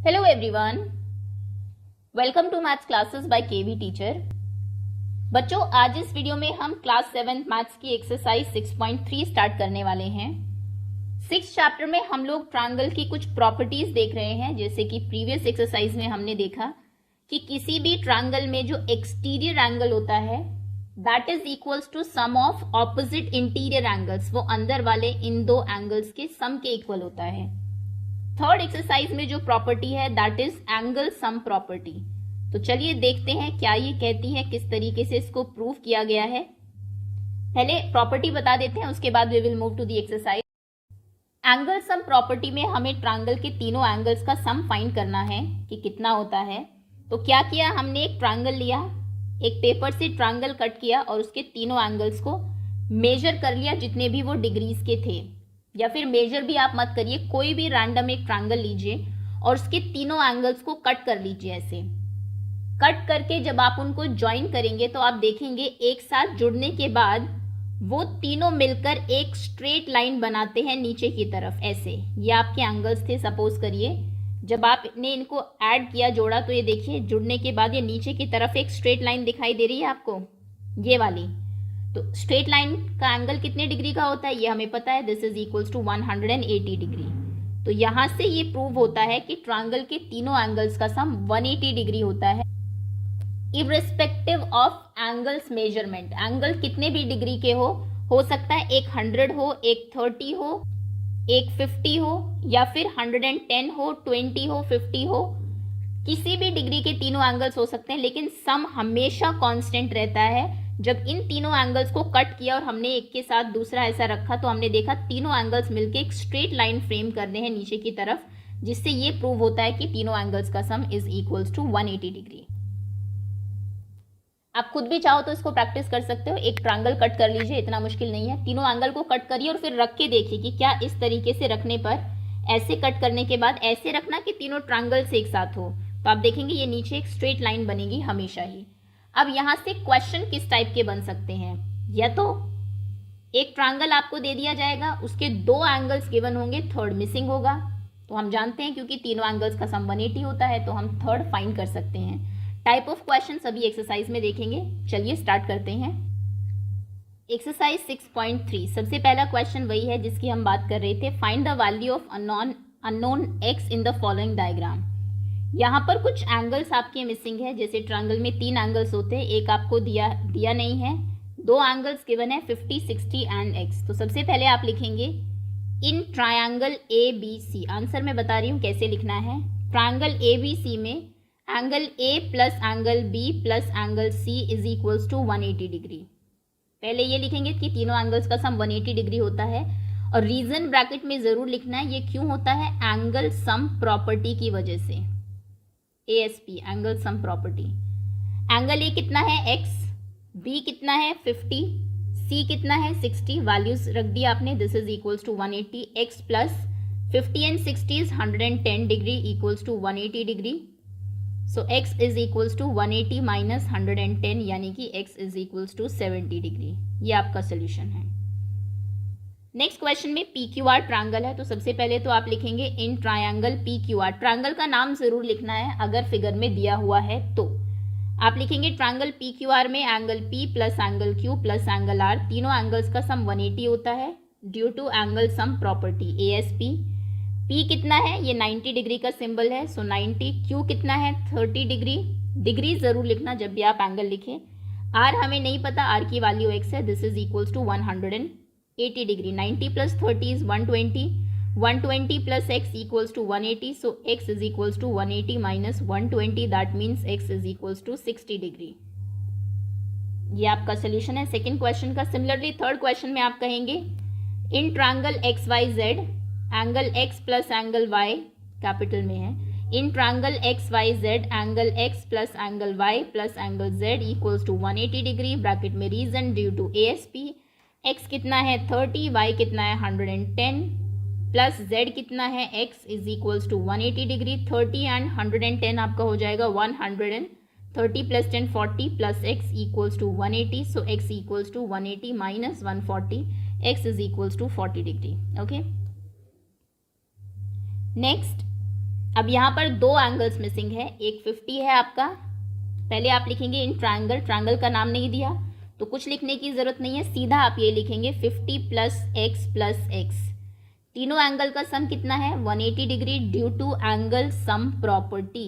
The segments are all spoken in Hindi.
Hello everyone, welcome to maths classes by KV teacher. बच्चों, आज इस वीडियो में हम क्लास 7 मैथ्स की एक्सरसाइज 6.3 स्टार्ट करने वाले हैं। 6 चैप्टर में हम लोग ट्रायंगल की कुछ प्रॉपर्टीज देख रहे हैं। जैसे कि प्रीवियस एक्सरसाइज में हमने देखा कि किसी भी ट्रायंगल में जो एक्सटीरियर एंगल होता है that is equals to sum of opposite interior angles. वो अंदर वाले इन दो एंगल्स के सम के इक्वल होता है। थर्ड एक्सरसाइज में जो प्रॉपर्टी है that is angle sum property. तो चलिए देखते हैं क्या ये कहती है, किस तरीके से इसको प्रूव किया गया है। पहले प्रॉपर्टी बता देते हैं, उसके बाद we will move to the exercise. Angle sum property में हमें ट्रायंगल के तीनों एंगल्स का सम फाइंड करना है कि कितना होता है। तो क्या किया, हमने एक ट्रायंगल लिया, एक पेपर से ट्रायंगल कट किया और उसके तीनों एंगल्स को मेजर कर लिया जितने भी वो डिग्रीज के थे। या फिर मेजर भी आप मत करिए, कोई भी रैंडम एक ट्रायंगल लीजिए और उसके तीनों एंगल्स को कट कर लीजिए। ऐसे कट करके जब आप उनको ज्वाइन करेंगे तो आप देखेंगे एक साथ जुड़ने के बाद वो तीनों मिलकर एक स्ट्रेट लाइन बनाते हैं नीचे की तरफ। ऐसे ये आपके एंगल्स थे। सपोज करिए जब आपने इनको ऐड किया, जोड़ा, तो ये देखिए जुड़ने के बाद ये नीचे की तरफ एक स्ट्रेट लाइन दिखाई दे रही है आपको, ये वाली। तो स्ट्रेट लाइन का एंगल कितने डिग्री का होता है ये हमें पता है, this is equals to 180 degree. तो यहां से ये प्रूव होता है कि ट्रायंगल के तीनों एंगल्स का सम 180 डिग्री होता है irrespective of angles measurement. Angle कितने भी डिग्री के हो सकता है एक 100 हो, एक 30 हो, एक 50 हो, या फिर 110 हो, 20 हो, 50 हो। किसी भी डिग्री के तीनों एंगल्स हो सकते हैं, लेकिन सम हमेशा कांस्टेंट रहता है। जब इन तीनों एंगल्स को कट किया और हमने एक के साथ दूसरा ऐसा रखा तो हमने देखा तीनों एंगल्स मिलके एक स्ट्रेट लाइन फ्रेम कर रहे हैं नीचे की तरफ, जिससे ये प्रूव होता है कि तीनों एंगल्स का sum is equals to 180 degree. आप खुद भी चाहो तो इसको प्रैक्टिस कर सकते हो। एक ट्रायंगल कट कर लीजिए, इतना मुश्किल नहीं है। तीनों एंगल को कट करिए और फिर रख के देखिए कि क्या इस तरीके से रखने पर, ऐसे कट करने के बाद ऐसे रखना कि तीनों ट्रायंगल्स एक साथ हो, तो आप देखेंगे ये नीचे एक स्ट्रेट लाइन बनेगी हमेशा ही। अब यहां से क्वेश्चन किस टाइप के बन सकते हैं, या तो एक ट्रायंगल आपको दे दिया जाएगा, उसके दो एंगल्स गिवन होंगे, थर्ड मिसिंग होगा। तो हम जानते हैं क्योंकि तीनों एंगल्स का सम 180 होता है तो हम थर्ड फाइंड कर सकते हैं। टाइप ऑफ क्वेश्चन सभी एक्सरसाइज में देखेंगे। चलिए स्टार्ट करते हैं। एक्सरसाइज 6.3 सबसे पहला क्वेश्चन वही है जिसकी हम बात कर रहे थे। Find the value of unknown x in the following diagram. यहाँ पर कुछ एंगल्स आपके मिसिंग है। जैसे ट्रायंगल में 3 एंगल्स होते हैं, एक आपको दिया नहीं है, 2 एंगल्स गिवन है 50, 60 एंड x। तो सबसे पहले आप लिखेंगे इन ट्रायंगल ABC। आंसर मैं बता रही हूँ कैसे लिखना है। ट्रायंगल ABC में angle A plus angle B plus angle C is equals to 180 degree. पहले ये लिखेंगे कि तीनों एंगल्स का सम 180 डिग्री होता है, और रीजन ब्रैकेट में जरूर लिखना है। ये क्यों होता है, एंगल सम प्रॉपर्टी की वजह से। ASP angle sum property. Angle A कितना है x, B कितना है 50, C कितना है 60। वैल्यूज रख दी आपने, this is equals to 180। x plus 50 and 60 is 110 degree equals to 180 degree. So x is equals to 180 minus 110 यानी कि x is equals to 70 degree. ये आपका सोल्यूशन है। नेक्स्ट क्वेश्चन में PQR ट्रायंगल है। तो सबसे पहले तो आप लिखेंगे इन ट्रायंगल PQR। ट्रायंगल का नाम जरूर लिखना है अगर फिगर में दिया हुआ है तो। आप लिखेंगे ट्रायंगल PQR में angle P plus angle Q plus angle R, तीनों एंगल्स का सम 180 होता है due to angle sum property ASP। P कितना है, ये 90 डिग्री का सिंबल है, सो 90। Q कितना है 30 डिग्री। डिग्री जरूर लिखना जब भी आप एंगल लिखें। R हमें नहीं पता, R की वैल्यू x है, this is equals to 180 degree. 90 plus 30 is 120, 120 plus x equals to 180, so x is equals to 180 minus 120, that means x is equals to 60 degree. ये आपका सोल्यूशन है सेकंड क्वेश्चन का। सिमिलरली थर्ड क्वेश्चन में आप कहेंगे in triangle XYZ angle x plus angle y, capital में है, in triangle XYZ angle x plus angle y plus angle z equals to 180 degree. Bracket में reason due to ASP। x कितना है 30, y कितना है 110, प्लस z कितना है x is equals to 180 degree. 30 and 110 आपका हो जाएगा 130 plus 10 40 plus x equals to 180, so x equals to 180 minus 140, x is equals to 40 degree. Okay, next अब यहाँ पर दो एंगल्स मिसिंग है, एक 50 है आपका। पहले आप लिखेंगे इन ट्रायंगल, ट्रायंगल का नाम नहीं दिया तो कुछ लिखने की ज़रूरत नहीं है, सीधा आप ये लिखेंगे 50 प्लस एक्स। तीनों एंगल का सम कितना है 180 degree due to angle sum property.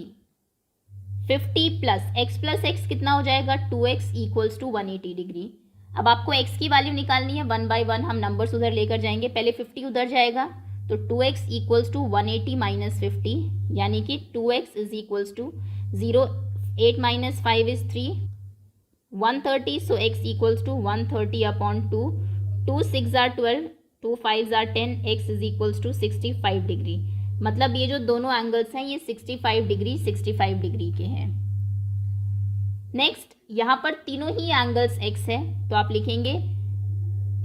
50 plus x कितना हो जाएगा 2x इक्वल्स टू 180 डिग्री। अब आपको x की वैल्यू निकालनी है, 1 बाय 1 हम नंबर्स उधर लेकर जाएंगे। पहले 50 उधर जाएगा तो 2x इक्वल्स टू 180 माइनस 50, यानी कि 2x is equals to 0, 8 minus 5 is 3, 130, so x equals to 130 upon 2, 2 6 are 12, 2 5 are 10, x is equals to 65 degree. मतलब ये जो दोनों एंगल्स हैं ये 65 डिग्री के हैं। नेक्स्ट यहाँ पर तीनों ही एंगल्स x है तो आप लिखेंगे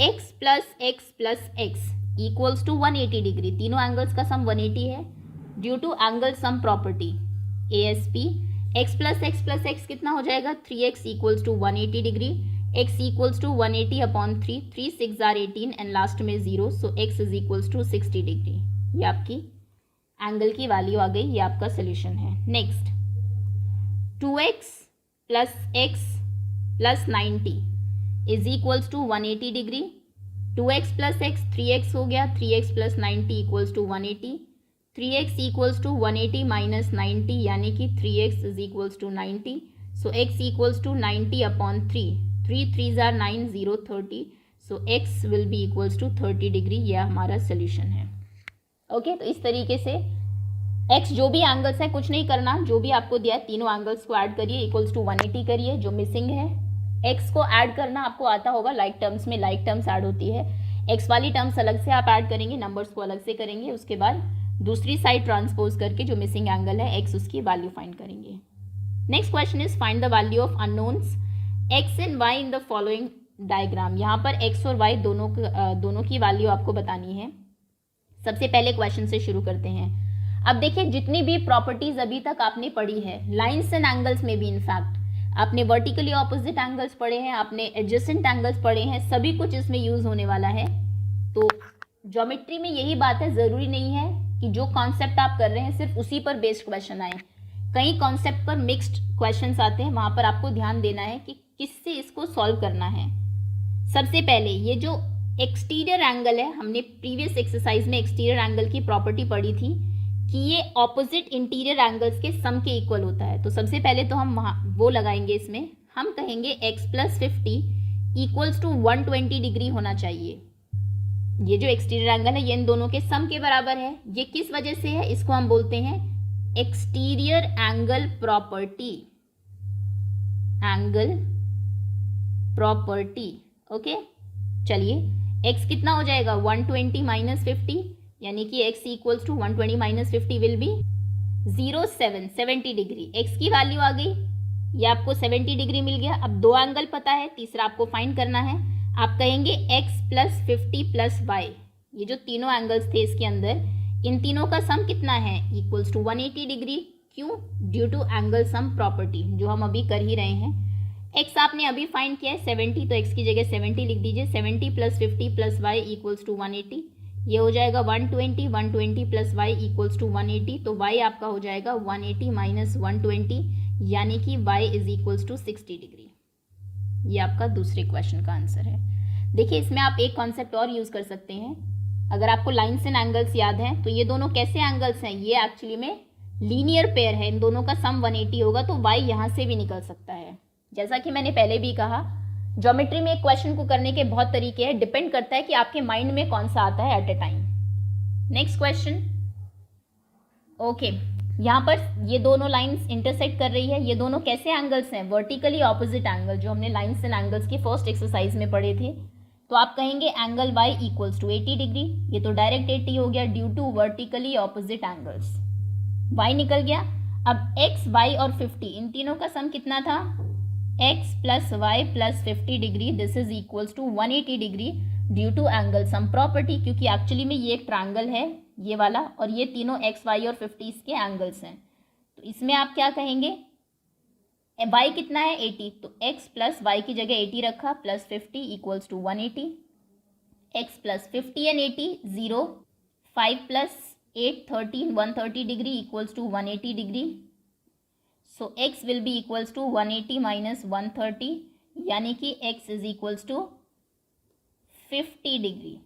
x plus x equals to 180 degree. तीनों एंगल्स का सम 180 है due to angle sum property ASP। x plus x कितना हो जाएगा 3x equals to 180 degree, x equals to 180 upon 3, 3 6 are 18 and last में 0, so x is equals to 60 degree. ये आपकी एंगल की वैल्यू आ गई, ये आपका सोल्यूशन है। Next 2x plus x plus 90 is equals to 180 degree. 2x plus x 3x हो गया, 3x plus 90 equals to 180, 3x equals to 180 minus 90 यानी कि 3x is equals to 90, so x equals to 90 upon 3, 3 3 are 9, 0 30, so x will be equals to 30 degree. यह हमारा सोल्यूशन है। ओके तो इस तरीके से x जो भी एंगल्स है कुछ नहीं करना, जो भी आपको दिया है तीनों एंगल्स को ऐड करिए, इक्वल्स टू 180 करिए। जो मिसिंग है x को ऐड करना आपको आता होगा, लाइक टर्म्स में लाइक टर्म्स ऐड होती है, x वाली टर्म्स अलग से आप ऐड करेंगे, नंबर्स को अलग से करेंगे, उसके बाद दूसरी साइड ट्रांसपोज करके जो मिसिंग एंगल है x उसकी वैल्यू फाइंड करेंगे। Next question is find the value of unknowns x and y in the following diagram. यहाँ पर x और y दोनों की वैल्यू आपको बतानी है। सबसे पहले क्वेश्चन से शुरू करते हैं। अब देखिए जितनी भी प्रॉपर्टीज अभी तक आपने पढ़ी है, लाइंस एंड एंगल्स में भी इनफैक्ट आपने वर्टिकली ऑपोजिट एंगल्स पढ़े हैं, आपने एडजेसेंट एंगल्स पढ़े हैं, सभी कुछ इसमें यूज होने वाला है। तो ज्योमेट्री में यही बात है, जरूरी नहीं है कि जो कॉन्सेप्ट आप कर रहे हैं सिर्फ उसी पर बेस्ड क्वेश्चन आए, कई कॉन्सेप्ट पर मिक्स्ड क्वेश्चंस आते हैं, वहां पर आपको ध्यान देना है कि किससे इसको सॉल्व करना है। सबसे पहले ये जो एक्सटीरियर एंगल है, हमने प्रीवियस एक्सरसाइज में एक्सटीरियर एंगल की प्रॉपर्टी पढ़ी थी कि ये ऑपोजिट इंटीरियर एंगल्स के सम के इक्वल होता है। तो सबसे पहले तो हम वहाँ वो लगाएंगे, इसमें हम कहेंगे x plus 50 equals to 120 degree होना चाहिए। ये जो एक्सटीरियर एंगल है ये इन दोनों के सम के बराबर है। ये किस वजह से है, इसको हम बोलते हैं exterior angle property, angle property. Okay चलिए x कितना हो जाएगा 120 माइनस 50, यानी कि x equals to 120 minus 50 will be 70 degree. x की वैल्यू आ गई, ये आपको 70 डिग्री मिल गया। अब दो एंगल पता है, तीसरा आपको फाइंड करना है। आप कहेंगे x प्लस 50 प्लस y, ये जो तीनों एंगल्स थे इसके अंदर, इन तीनों का सम कितना है इक्वल्स टू 180 डिग्री। क्यों, due to angle sum property जो हम अभी कर ही रहे हैं। x आपने अभी फाइंड किया है 70, तो x की जगह 70 लिख दीजिए। 70 plus 50 plus y equals to 180, ये हो जाएगा 120, 120 प्लस y इक्वल्स टू 180, तो y आपका हो जाएगा 180 माइनस 120, यानी कि y is equals to 60 degree. ये आपका दूसरे क्वेश्चन का आंसर है। देखिए इसमें आप एक कॉन्सेप्ट और यूज कर सकते हैं। अगर आपको लाइन्स एंड एंगल्स याद हैं तो ये दोनों कैसे एंगल्स हैं, ये एक्चुअली में लीनियर पेयर है, इन दोनों का सम 180 होगा, तो y यहाँ से भी निकल सकता है। जैसा कि मैंने पहले भी कहा, ज्योमेट्री में एक क्वेश्चन को करने के बहुत तरीके हैं, डिपेंड करता है कि आपके माइंड में कौन सा आता है at a time. Next question. Okay यहाँ पर ये दोनों लाइंस इंटरसेक्ट कर रही है, ये दोनों कैसे एंगल्स हैं, वर्टिकली ऑपोजिट एंगल, जो हमने लाइंस एंड एंगल्स की फर्स्ट एक्सरसाइज में पढ़े थे। तो आप कहेंगे angle y equals to 80 degree, ये तो डायरेक्ट 80 हो गया due to vertically opposite angles. y निकल गया। अब x, y और 50 इन तीनों का सम कितना था, x plus y plus 50 degree, this is equals to 180 degree due to angle sum property, क्योंकि एक्चुअली में ये एक ट्रायंगल है ये वाला, और ये तीनों x, y और 50 के एंगल्स हैं। तो इसमें आप क्या कहेंगे, y कितना है 80, तो x प्लस y की जगह 80 रखा, plus 50 equals to 180, x plus 50 and 80 0, 5 plus 8, 13, 130 degree equals to 180 degree. So x will be equals to 180 minus 130, यानी कि x is equals to 50 degree.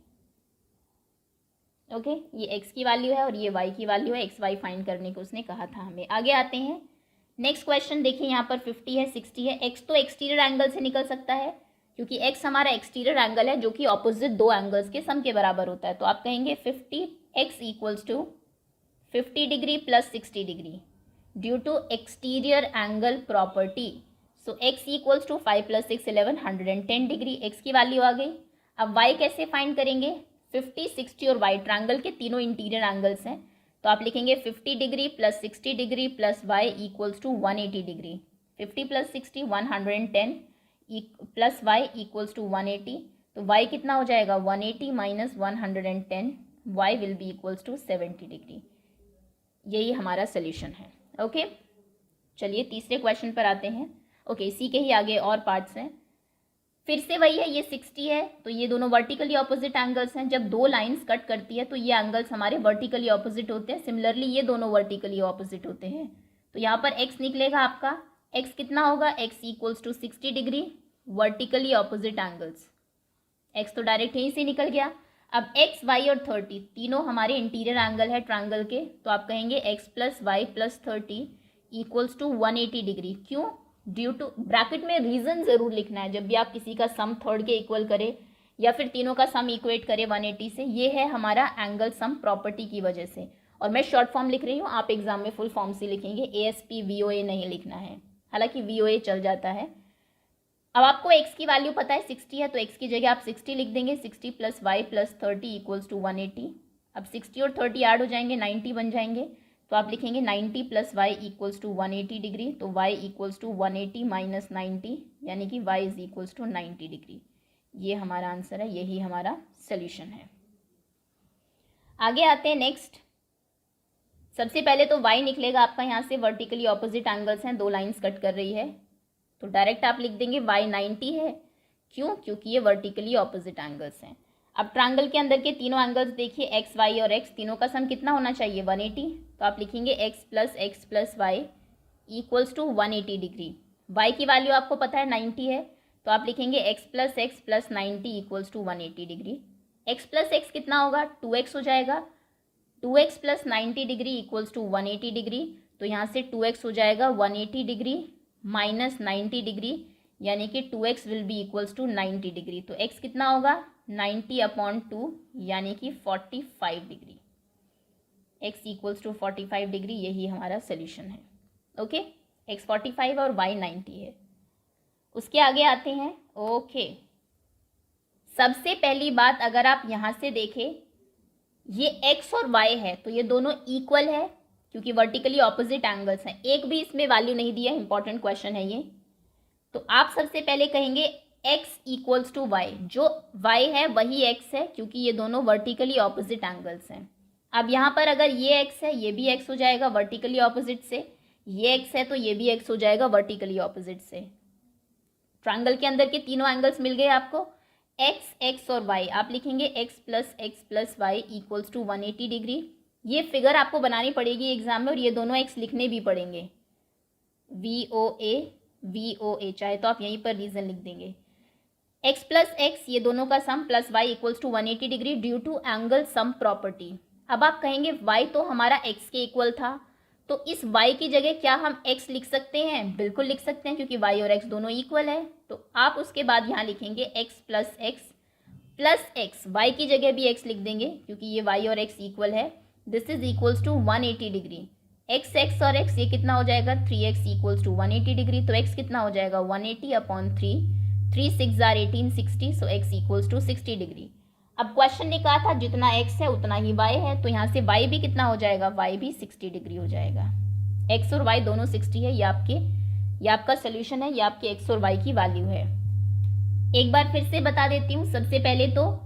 Okay, ये x की वैल्यू है और ये y की वैल्यू है. x y फाइंड करने को उसने कहा था हमें. आगे आते हैं. नेक्स्ट क्वेश्चन देखिए, यहाँ पर 50 है, 60 है. x तो एक्सटीरियर एंगल से निकल सकता है क्योंकि x हमारा एक्सटीरियर एंगल है जो कि ऑपोजिट दो एंगल्स के सम के बराबर होता है. तो आप कहेंगे 50x equals to 50 degree plus 60 degree due to exterior angle property. So x equals to 5 plus 6 11 110 degree. x की वैल्यू आ गई. अब y कैसे फाइंड करेंगे? 50, 60 और y ट्रायंगल के तीनों इंटीरियर एंगल्स हैं. तो आप लिखेंगे 50 degree plus 60 degree plus y equals to 180 degree. 50 plus 60 110 plus y equals to 180. तो y कितना हो जाएगा? 180 minus 110, y will be equals to 70 degree. यही हमारा सोल्यूशन है. ओके, चलिए तीसरे क्वेश्चन पर आते हैं. ओके, इसी के ही आगे और पार्ट्स हैं. फिर से वही है, ये 60 है तो ये दोनों वर्टिकली ऑपोजिट एंगल्स हैं. जब दो लाइंस कट करती है तो ये एंगल्स हमारे वर्टिकली ऑपोजिट होते हैं. सिमिलरली ये दोनों वर्टिकली ऑपोजिट होते हैं. तो यहाँ पर x निकलेगा आपका. x कितना होगा? x equals to 60 degree vertically opposite angles. x तो डायरेक्ट यहीं से निकल गया. अब x, y और 30 तीनों हमारे इंटीरियर एंगल है ट्रायंगल के. तो आप कहेंगे x plus y plus 30 equals to 180 degree. क्यों? ड्यू टू, ब्रैकेट में रीजन जरूर लिखना है जब भी आप किसी का सम थर्ड के इक्वल करें या फिर तीनों का सम इक्वेट करें 180 से. ये है हमारा एंगल सम प्रॉपर्टी की वजह से. और मैं शॉर्ट फॉर्म लिख रही हूँ, आप एग्जाम में फुल फॉर्म से लिखेंगे. ASP VOA नहीं लिखना है, हालांकि VOA चल जाता है. अब आपको x की वैल्यू पता है 60 है तो x की जगह आप 60 लिख देंगे. 60 plus y plus 30 equals to 180. अब 60 और 30 ऐड हो जाएंगे, 90 बन जाएंगे. तो आप लिखेंगे 90 plus y equals to 180 degree. तो y इक्वल्स टू 180 माइनस 90, यानी कि y is equals to 90 degree. ये हमारा आंसर है, यही हमारा सोल्यूशन है. आगे आते हैं नेक्स्ट. सबसे पहले तो y निकलेगा आपका. यहाँ से वर्टिकली ऑपोजिट एंगल्स हैं, दो लाइंस कट कर रही है तो डायरेक्ट आप लिख देंगे y 90 है. क्यों? क्योंकि ये वर्टिकली ऑपोजिट एंगल्स हैं. अब ट्रायंगल के अंदर के तीनों एंगल्स देखिए, x, y और x तीनों का सम कितना होना चाहिए? 180. तो आप लिखेंगे x plus y equals to 180 degree. y की वैल्यू आपको पता है 90 है तो आप लिखेंगे x plus 90 equals to 180 degree. x plus x कितना होगा? 2x हो जाएगा. 2x plus 90 degree equals to 180 degree. तो यहाँ से 2x हो जाएगा 180 डिग्री माइनस 90 डिग्री, यानी कि 2x will be equals to 90 degree. तो x कितना होगा? 90 अपॉन 2 यानी कि 45 degree. x equals to 45 degree, यही हमारा सोल्यूशन है. ओके, x 45 और y 90 है. उसके आगे आते हैं. ओके, सबसे पहली बात अगर आप यहाँ से देखें, ये x और y है तो ये दोनों इक्वल है क्योंकि वर्टिकली ऑपोजिट एंगल्स हैं. एक भी इसमें वैल्यू नहीं दिया, इंपॉर्टेंट क्वेश्चन है ये. तो आप सबसे पहले कहेंगे x इक्वल्स टू वाई. जो y है वही x है क्योंकि ये दोनों वर्टिकली ऑपोजिट एंगल्स हैं. अब यहाँ पर अगर ये x है, ये भी x हो जाएगा वर्टिकली ऑपोजिट से. ये x है तो ये भी x हो जाएगा वर्टिकली ऑपोजिट से. ट्रायंगल के अंदर के तीनों एंगल्स मिल गए आपको. x और y आप लिखेंगे x plus y equals to 180 degree. ये फिगर आपको बनानी पड़ेगी एग्जाम में और ये दोनों x लिखने भी पड़ेंगे. VOA चाहे तो आप यहीं पर रीजन लिख देंगे. x प्लस x ये दोनों का sum plus y equals to 180 degree due to angle sum property. अब आप कहेंगे y तो हमारा x के इक्वल था तो इस y की जगह क्या हम x लिख सकते हैं? बिल्कुल लिख सकते हैं क्योंकि y और x दोनों इक्वल है. तो आप उसके बाद यहाँ लिखेंगे x प्लस x y की जगह भी x लिख देंगे क्योंकि ये y और x इक्वल है. This is equals to 180 degree. x और x ये कितना हो जाएगा? 3x equals to 180 degree. तो x कितना हो जाएगा? 180 upon 3. 3 6 are 18 60. So x equals to 60 degree. अब क्वेश्चन ने कहा था जितना x है उतना ही y है तो यहाँ से y भी कितना हो जाएगा? y भी 60 डिग्री हो जाएगा. x और y दोनों 60 है. ये आपका सोल्यूशन है. ये आपके x और y की वैल्यू है. एक बार फिर से बता देती हूँ. सबसे पहले तो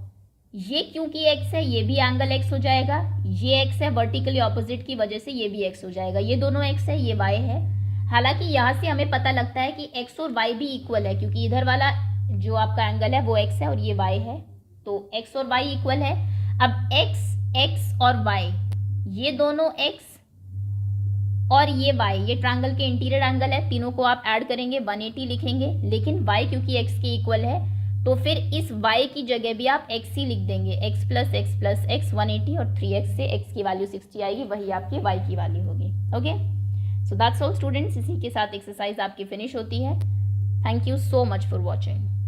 ये क्योंकि x है ये भी एंगल x हो जाएगा. ये x है वर्टिकली ऑपोजिट की वजह से ये भी x हो जाएगा. ये दोनों x है, ये y है. हालांकि यहाँ से हमें पता लगता है कि x और y भी इक्वल है क्योंकि इधर वाला जो आपका एंगल है वो x है और ये y है. तो x और y इक्वल है. अब x और y ये दोनों x और ये y, ये ट्रायंगल के इंटीरियर एंगल है, तीनों को आप ऐड करेंगे 180 लिखेंगे, लेकिन y क्योंकि x के इक्वल है तो फिर इस y की जगह भी आप x ही लिख देंगे, x प्लस x 180 और 3x से x की वैल्यू 60 आएगी, वही आपकी y की वैल्यू होगी। Okay, so that's all students, इसी के साथ एक्सरसाइज आपकी फिनिश होती है। Thank you so much for watching.